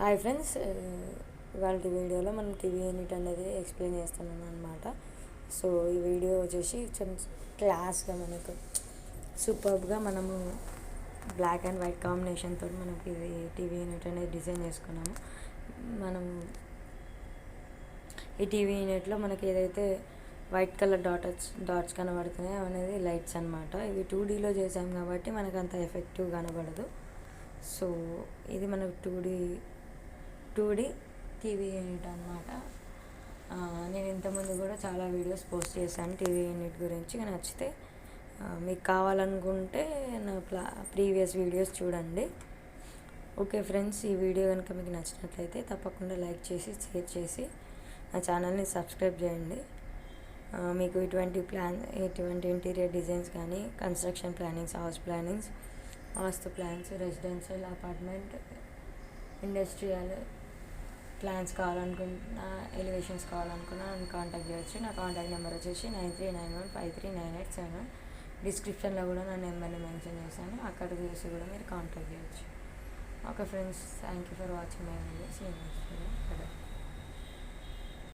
Hi friends, ఇవాళ వీడియోలో మనం టీవీ యూనిట్ అనేది ఎక్స్ప్లెయిన్ చేస్తున్నాను అనమాట. సో ఈ వీడియో వచ్చేసి క్లాస్గా మనకు సూపర్గా మనము బ్లాక్ అండ్ వైట్ కాంబినేషన్తో మనకి ఇది టీవీ యూనిట్ అనేది డిజైన్ చేసుకున్నాము. మనం ఈ టీవీ యూనిట్లో మనకి ఏదైతే వైట్ కలర్ డాట్స్ కనబడుతున్నాయో అనేది లైట్స్ అనమాట. ఇవి 2Dలో చేసాం కాబట్టి మనకు అంత ఎఫెక్టివ్ కనబడదు. సో ఇది మనకు 2D టీవీ యూనిట్ అనమాట. నేను ఇంతకుముందు కూడా చాలా వీడియోస్ పోస్ట్ చేశాను టీవీ యూనిట్ గురించి. నచ్చితే మీకు కావాలనుకుంటే నా ప్రీవియస్ వీడియోస్ చూడండి. ఓకే ఫ్రెండ్స్, ఈ వీడియో కనుక మీకు నచ్చినట్లయితే తప్పకుండా లైక్ చేసి షేర్ చేసి నా ఛానల్ని సబ్స్క్రైబ్ చేయండి. మీకు ఇటువంటి ఇంటీరియర్ డిజైన్స్ కానీ construction plannings, house plannings, vastu plans, residential, apartment, industrial plans కావాలనుకున్నా, ఎలివేషన్స్ కావాలనుకున్నా నన్ను కాంటాక్ట్ చేయొచ్చు. నా కాంటాక్ట్ నెంబర్ వచ్చేసి 9391539871. డిస్క్రిప్షన్లో కూడా నా నెంబర్ని మెన్షన్ చేశాను, అక్కడ చూసి కూడా మీరు కాంటాక్ట్ చేయొచ్చు. Okay friends, thank you for watching my videos.